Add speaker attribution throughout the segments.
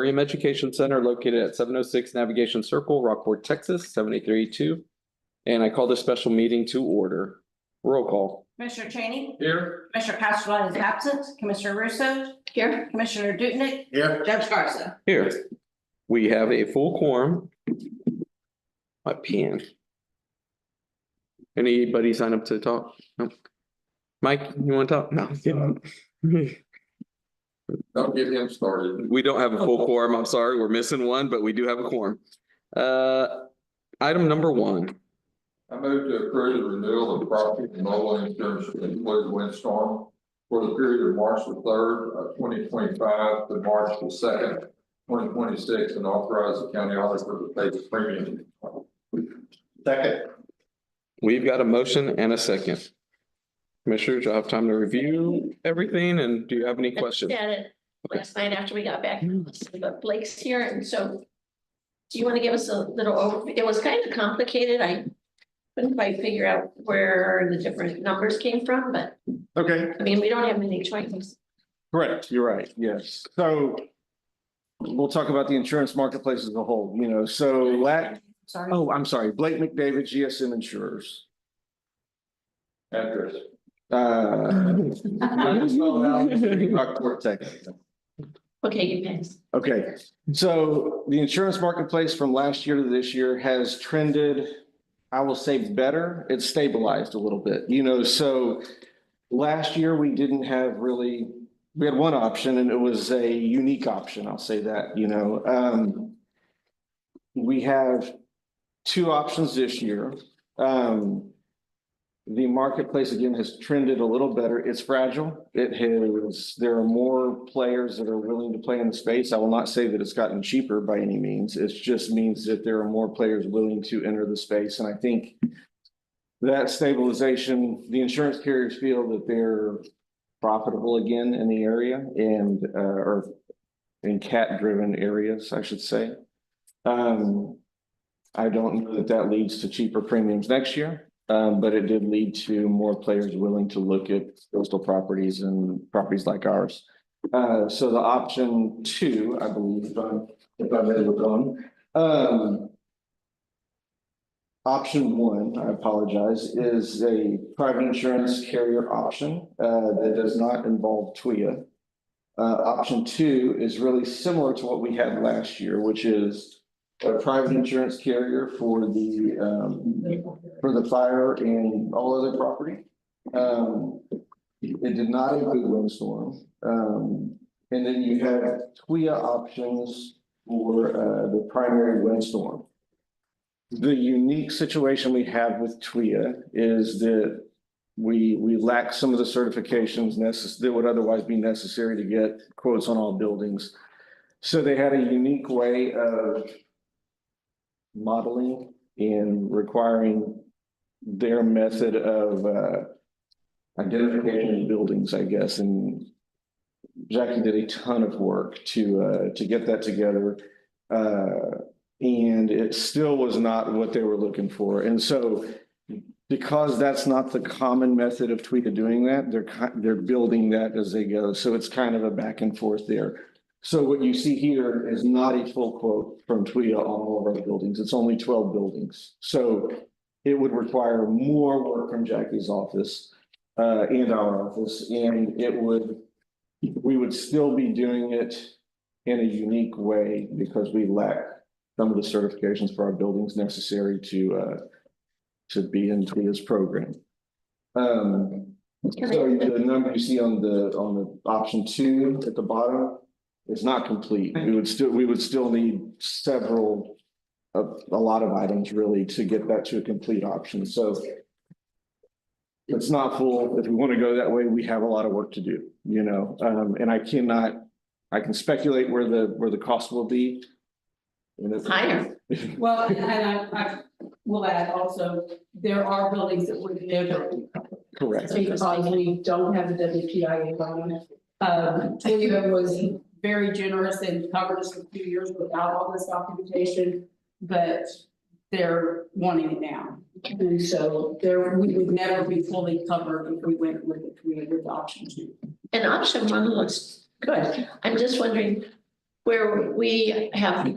Speaker 1: Education Center located at 706 Navigation Circle, Rockport, Texas, 78382. And I call this special meeting to order. Roll call.
Speaker 2: Commissioner Cheney.
Speaker 1: Here.
Speaker 2: Commissioner Castellano is absent. Commissioner Russo. Here. Commissioner Dutnick.
Speaker 3: Here.
Speaker 2: Judge Garza.
Speaker 1: Here. We have a full quorum. My pen. Anybody sign up to talk? No. Mike, you want to talk? No.
Speaker 3: Don't get him started.
Speaker 1: We don't have a full quorum. I'm sorry. We're missing one, but we do have a quorum. Item number 1.
Speaker 3: I move to approve the renewal of property and mobile insurance to include windstorm for the period of March the 3rd, 2025 to March the 2nd, 2026, and authorize the county auditor to pay the premium. Second.
Speaker 1: We've got a motion and a second. Commissioners, you'll have time to review everything, and do you have any questions?
Speaker 4: At it last night after we got back, but Blake's here, and so. Do you want to give us a little overview? It was kind of complicated. I couldn't quite figure out where the different numbers came from, but
Speaker 5: Okay,
Speaker 4: I mean, we don't have many choices.
Speaker 5: correct. You're right. Yes. So we'll talk about the insurance marketplace as a whole,
Speaker 2: Sorry.
Speaker 5: oh, I'm sorry, Blake McDavid, GSM Insurers.
Speaker 3: Address.
Speaker 5: Rockport, Texas.
Speaker 4: Okay, you guys.
Speaker 5: Okay, so the insurance marketplace from last year to this year has trended, I will say better. It's stabilized a little bit, so last year we didn't have really, we had one option and it was a unique option. I'll say that, we have 2 options this year. The marketplace again has trended a little better. It's fragile. There are more players that are willing to play in the space. I will not say that it's gotten cheaper by any means. It just means that there are more players willing to enter the space. And I think that stabilization, the insurance carriers feel that they're profitable again in the area and or in cat-driven areas, I should say. I don't know that leads to cheaper premiums next year. But it did lead to more players willing to look at coastal properties and properties like ours. So the option 2, I believe, if I'm ready to look on. Option 1, I apologize, is a private insurance carrier option that does not involve TWIA. Option 2 is really similar to what we had last year, which is a private insurance carrier for the fire and all other property. It did not include windstorm. And then you have TWIA options for the primary windstorm. The unique situation we have with TWIA is that we lack some of the certifications that would otherwise be necessary to get quotes on all buildings. So they had a unique way of modeling and requiring their method of identification of buildings, I guess. And Jackie did a ton of work to get that together. And it still was not what they were looking for. And so because that's not the common method of TWIA doing that, they're building that as they go. So it's kind of a back and forth there. So what you see here is not a full quote from TWIA on all of our buildings. It's only 12 buildings. So it would require more work from Jackie's office and our office. And we would still be doing it in a unique way because we lack some of the certifications for our buildings necessary to be in TWIA's program. So the number you see on the option 2 at the bottom, it's not complete. We would still need a lot of items really to get that to a complete option. So it's not full. If we want to go that way, we have a lot of work to do, and I can speculate where the cost will be.
Speaker 4: Higher.
Speaker 6: Well, and I will add also, there are buildings that would never.
Speaker 5: Correct.
Speaker 6: Because we don't have the WPIA on it. TWIA was very generous and covered us for 2 years without all this documentation, but they're wanting it now. And so we would never be fully covered if we went with option 2.
Speaker 4: And option 1 looks good. I'm just wondering, where we have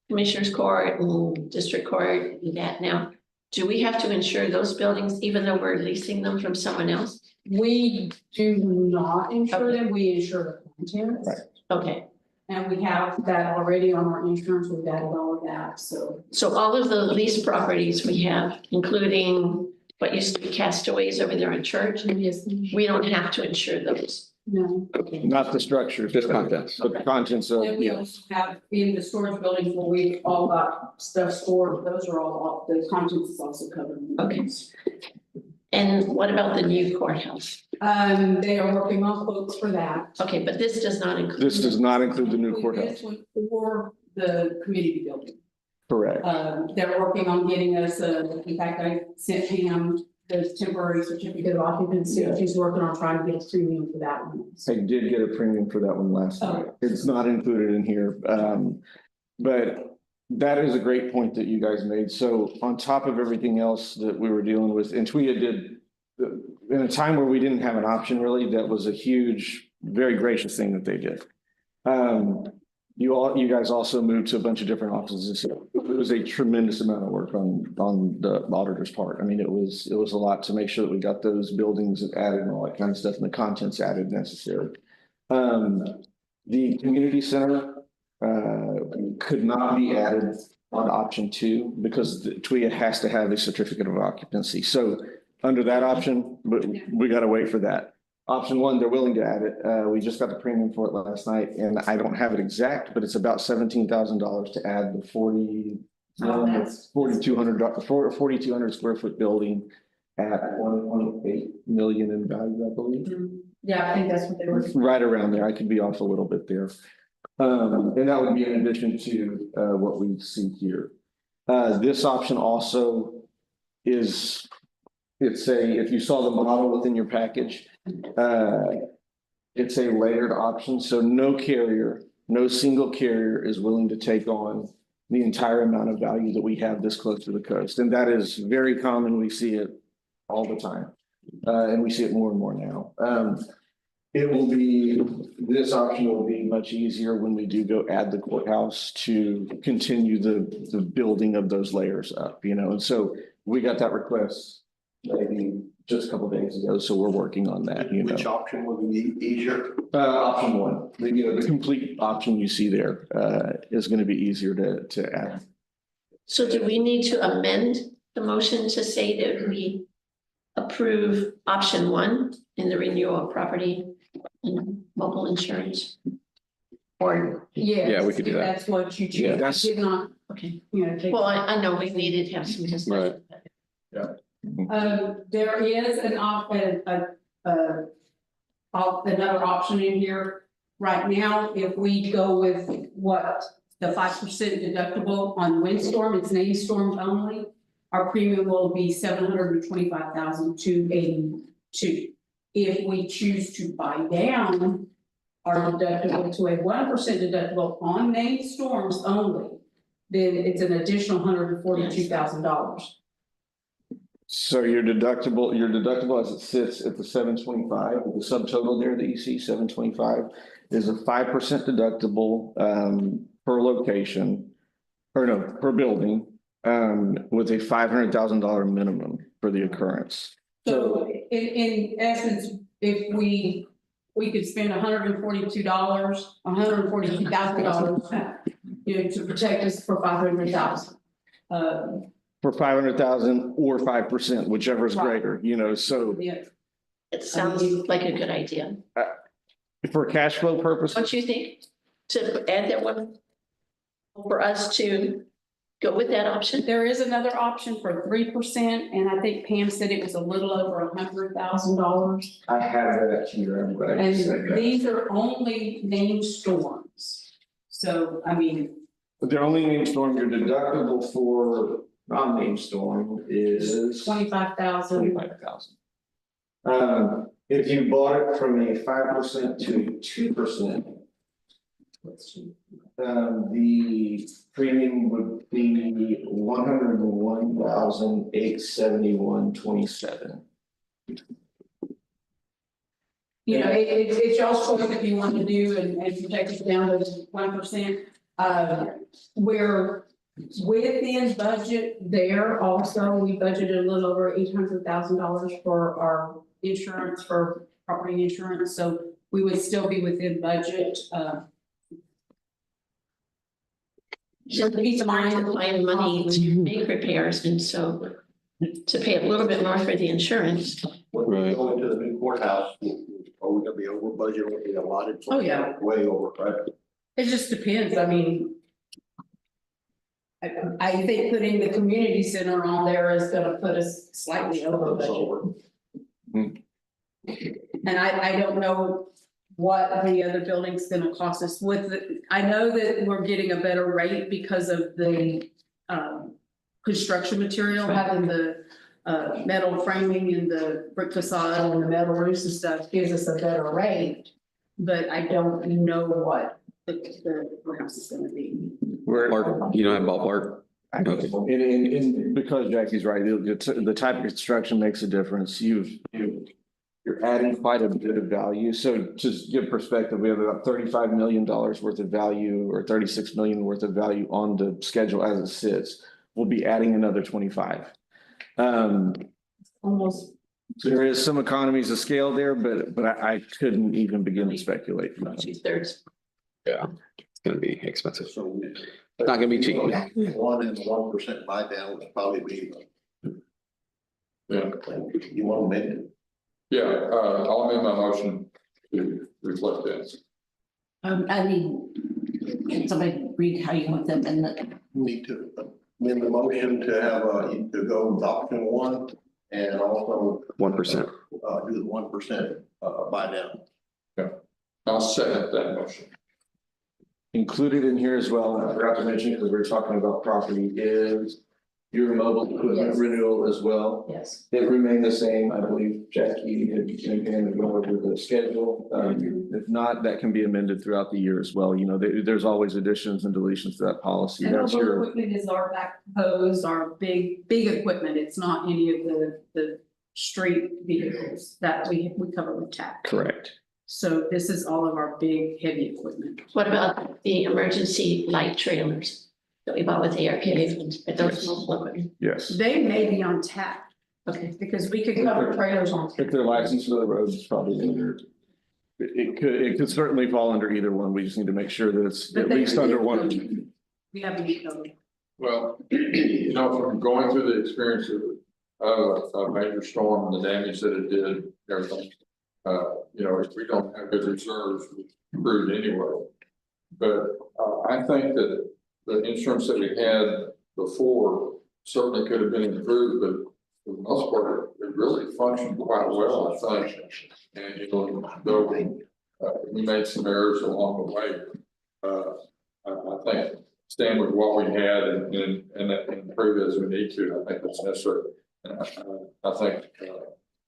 Speaker 4: Commissioners Court and District Court and that now, do we have to insure those buildings even though we're leasing them from someone else?
Speaker 6: We do not insure them, we insure the contents.
Speaker 5: Right.
Speaker 4: Okay,
Speaker 6: And we have that already on our insurance, we've added all of that, so.
Speaker 4: so all of the leased properties we have, including what used to be Castaways over there in Church,
Speaker 6: Yes,
Speaker 4: we don't have to insure those.
Speaker 6: no.
Speaker 5: Not the structures.
Speaker 1: Just contents.
Speaker 5: But the contents of,
Speaker 6: And we
Speaker 5: yeah.
Speaker 6: also have in the storage buildings where we all got stuff stored, those are all, the contents is also covered.
Speaker 4: Okay. And what about the new courthouse?
Speaker 6: They are working on quotes for that.
Speaker 4: Okay, but this does not include.
Speaker 5: This does not include the new
Speaker 6: This
Speaker 5: courthouse,
Speaker 6: one for the community building.
Speaker 5: correct?
Speaker 6: They're working on getting us, in fact, I sent Pam the temporary certificate of occupancy.
Speaker 5: Yeah.
Speaker 6: She's working on trying to get a premium for that one.
Speaker 5: I did get a premium for that one last
Speaker 6: Oh.
Speaker 5: night. It's not included in here. But that is a great point that you guys made. So on top of everything else that we were dealing with, and TWIA did, in a time where we didn't have an option really, that was a huge, very gracious thing that they did. You guys also moved to a bunch of different offices. So it was a tremendous amount of work on the auditor's part. I mean, it was a lot to make sure that we got those buildings added and all that kind of stuff and the contents added necessary. The community center could not be added on option 2 because the TWIA has to have a certificate of occupancy. So under that option, but we got to wait for that. Option 1, they're willing to add it. We just got the premium for it last night and I don't have it exact, but it's about $17,000 to add the 4,200 square foot building at 1.8 million in value, I believe.
Speaker 6: Yeah, I think that's what they were.
Speaker 5: Right around there. I could be off a little bit there. And that would be in addition to what we see here. This option also is, if you saw the model within your package, it's a layered option. So no single carrier is willing to take on the entire amount of value that we have this close to the coast. And that is very common. We see it all the time. And we see it more and more now. This option will be much easier when we do go add the courthouse to continue the building of those layers up, and so we got that request maybe just a couple of days ago, so we're working on that,
Speaker 7: Which option would be easier?
Speaker 5: Option 1, the complete option you see there, is going to be easier to add.
Speaker 4: So do we need to amend the motion to say that we approve option 1 in the renewal of property and mobile insurance? Or,
Speaker 6: Yes.
Speaker 1: Yeah, we could do that.
Speaker 6: That's what you
Speaker 5: Yeah,
Speaker 6: choose.
Speaker 5: that's-
Speaker 6: I did not,
Speaker 4: okay,
Speaker 6: take.
Speaker 4: well, I know we needed to have some discussion.
Speaker 6: There is another option in here. Right now, if we go with what the 5% deductible on windstorm, it's name storm only. Our premium will be $725,282. If we choose to buy down our deductible to a 1% deductible on named storms only, then it's an additional $142,000.
Speaker 5: So your deductible as it sits at the 725, the subtotal there that you see, 725, is a 5% deductible per location, or no, per building, with a $500,000 minimum for the occurrence.
Speaker 6: So in essence, if we could spend $142,000, to protect us for 500,000.
Speaker 5: For 500,000 or 5%, whichever is
Speaker 6: Right.
Speaker 5: greater, so
Speaker 6: Yeah,
Speaker 4: It sounds like a good idea.
Speaker 5: for cash flow purposes.
Speaker 4: Don't you think, to add that one? For us to go with that option?
Speaker 6: there is another option for 3%, and I think Pam said it was a little over $100,000.
Speaker 5: I have that here. I'm glad you said
Speaker 6: And
Speaker 5: that.
Speaker 6: these are only named storms. So, I mean,
Speaker 5: But they're only named storm, your deductible for non-named storm is
Speaker 6: 25,000.
Speaker 5: 25,000. If you bought it from a 5% to a 2%, the premium would be 101,871.27.
Speaker 6: You know, it's y'all's choice if you want to do and protect it down to 1%. We're within budget there also. We budgeted a little over $800,000 for our insurance, for property insurance, so we would still be within budget.
Speaker 4: Just be smart to find money to make repairs, and so to pay a little bit more for the insurance.
Speaker 7: When we go into the new courthouse, are we gonna be over budget or be allotted?
Speaker 6: Oh, yeah.
Speaker 7: Way over, right?
Speaker 6: It just depends, I mean. I think putting the community center on there is gonna put us slightly over budget. And I don't know what the other building's gonna cost us with the, I know that we're getting a better rate because of the construction material, having the metal framing and the brick facade and the metal roofs and stuff gives us a better rate. But I don't know what the house is gonna be.
Speaker 1: Mark, you don't have ballpark? Okay.
Speaker 5: And because Jackie's right, the type of construction makes a difference. You're adding quite a bit of value. So to give perspective, we have about $35 million worth of value or 36 million worth of value on the schedule as it sits. We'll be adding another 25.
Speaker 6: Almost.
Speaker 5: So there is some economies of scale there, but I couldn't even begin to speculate.
Speaker 4: 2/3.
Speaker 1: Yeah, it's gonna be expensive.
Speaker 7: So.
Speaker 1: It's not gonna be cheap.
Speaker 7: 1 and 1% buy down would probably be.
Speaker 3: Yeah.
Speaker 7: You want to make it?
Speaker 3: Yeah, I'll amend my motion to reflect that.
Speaker 2: I need, can somebody read how you want them in the,
Speaker 7: Need to amend the motion to have, to go with option 1 and also.
Speaker 1: 1%.
Speaker 7: Do the 1%, buy down.
Speaker 3: I'll second that motion.
Speaker 5: Included in here as well, I forgot to mention, because we were talking about property, is your mobile equipment
Speaker 6: Yes.
Speaker 5: renewal as well.
Speaker 6: Yes.
Speaker 5: It remained the same. I believe Jackie had again go over the schedule. If not, that can be amended throughout the year as well. You know, there's always additions and deletions to that policy.
Speaker 6: And
Speaker 5: That's
Speaker 6: mobile
Speaker 5: your,
Speaker 6: equipment is our back hose, our big equipment. It's not any of the street vehicles that we cover with TAP.
Speaker 5: correct.
Speaker 6: So this is all of our big, heavy equipment.
Speaker 4: What about the emergency light trailers that we bought with ARPA? But those mobile equipment.
Speaker 5: Yes.
Speaker 6: They may be on TAP
Speaker 4: Okay,
Speaker 6: because we could cover trailers on
Speaker 5: If
Speaker 6: TAP.
Speaker 5: they're licensed for the roads, it's probably under. It could certainly fall under either one. We just need to make sure that it's
Speaker 6: But
Speaker 5: at
Speaker 6: they-
Speaker 5: least under one.
Speaker 6: We haven't used them.
Speaker 3: Well, you know, from going through the experience of a major storm and the damage that it did, everything. You know, if we don't have good reserves, we're screwed anyway. But I think that the insurance that we had before certainly could have been improved, but for the most part, it really functioned quite well, I think. And you know, though we made some errors along the way, I think stand with what we had and improve as we need to. I think that's necessary. And I think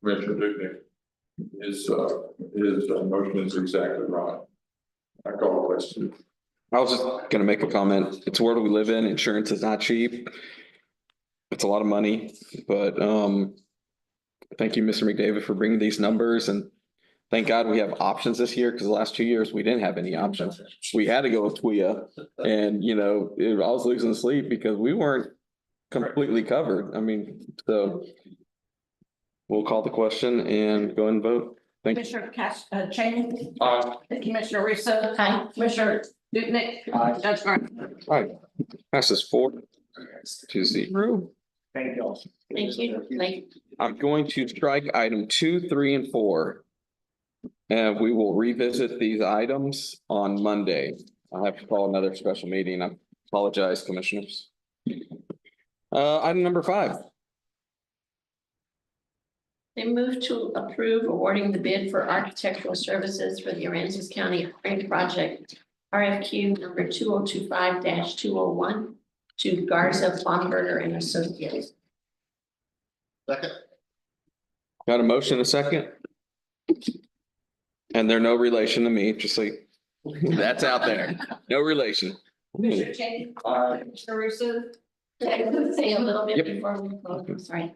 Speaker 3: Commissioner Duknick, his motion is exactly right. I call the question.
Speaker 1: I was just gonna make a comment. It's the world we live in. Insurance is not cheap. It's a lot of money, but thank you, Mr. McDavid, for bringing these numbers, and thank God we have options this year, because the last 2 years we didn't have any options. We had to go with TWIA, and you know, I was losing sleep because we weren't completely covered. I mean, so we'll call the question and go ahead and vote. Thank you.
Speaker 2: Commissioner Cheney,
Speaker 3: Aye.
Speaker 2: Commissioner Russo,
Speaker 4: Aye.
Speaker 2: Commissioner Dutnick,
Speaker 5: Aye.
Speaker 2: Judge Garner.
Speaker 1: All right, passes 4-0.
Speaker 5: Thank you.
Speaker 4: thank you. Like,
Speaker 1: I'm going to strike item 2, 3, and 4. And we will revisit these items on Monday. I'll have to call another special meeting. I apologize, commissioners. Item number 5.
Speaker 4: they move to approve awarding the bid for architectural services for the Aransas County Highway Project, RFQ number 2025-201 to Garza Baumberger and Associates.
Speaker 7: Second.
Speaker 1: Got a motion, a second? And they're no relation to me, just like, that's out there. No relation.
Speaker 2: Commissioner Cheney,
Speaker 3: Aye.
Speaker 2: Commissioner Russo,
Speaker 4: I could say a little bit
Speaker 1: Yep.
Speaker 4: before we vote, I'm sorry.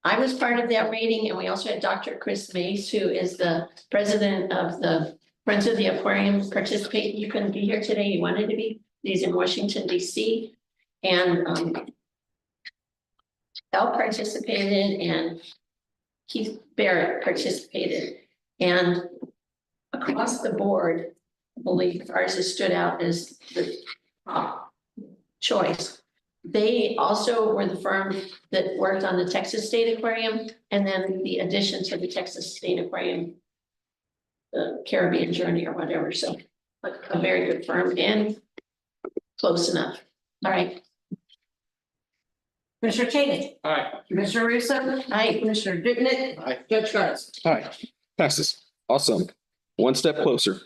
Speaker 4: I was part of that meeting, and we also had Dr. Chris Mace, who is the president of the Friends of the Aquarium, participate. You couldn't be here today. He wanted to be. He's in Washington, DC. And Al participated and Keith Barrett participated. And across the board, I believe ours has stood out as the top choice. They also were the firm that worked on the Texas State Aquarium, and then the addition to the Texas State Aquarium, the Caribbean Journey or whatever. So a very good firm and close enough. All right.
Speaker 2: Commissioner Cheney.
Speaker 3: Aye.
Speaker 2: Commissioner Russo.
Speaker 4: Aye.
Speaker 2: Commissioner Dukenyak.
Speaker 7: Aye.
Speaker 2: Judge Garza.
Speaker 1: Aye. Passes. Awesome. One step closer.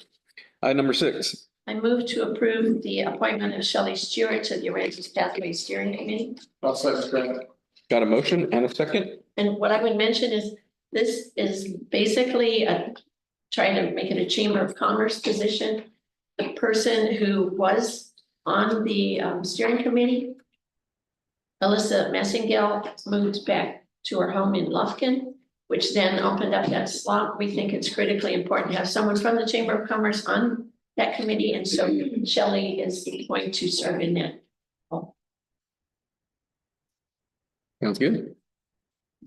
Speaker 1: Item number 6.
Speaker 4: I move to approve the appointment of Shelley Stewart to the Aransas Pathway Steering Committee.
Speaker 3: I'll second that.
Speaker 1: Got a motion and a second?
Speaker 4: And what I would mention is, this is basically trying to make it a Chamber of Commerce position. The person who was on the steering committee, Alyssa Messingale, moved back to her home in Lufkin, which then opened up that slot. We think it's critically important to have someone from the Chamber of Commerce on that committee, and so Shelley is going to serve in that.
Speaker 1: Sounds good.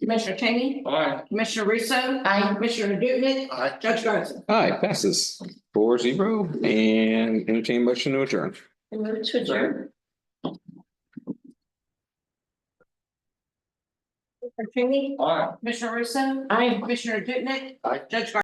Speaker 2: Commissioner Cheney.
Speaker 3: Aye.
Speaker 2: Commissioner Russo.
Speaker 4: Aye.
Speaker 2: Commissioner Dukenyak.
Speaker 7: Aye.
Speaker 2: Judge Garza.
Speaker 1: Aye, passes 4-0 and entertain motion to adjourn.
Speaker 4: I move to adjourn.
Speaker 2: Commissioner Cheney.
Speaker 3: Aye.
Speaker 2: Commissioner Russo.
Speaker 4: Aye.
Speaker 2: Commissioner Dukenyak.
Speaker 7: Aye.
Speaker 2: Judge Garza.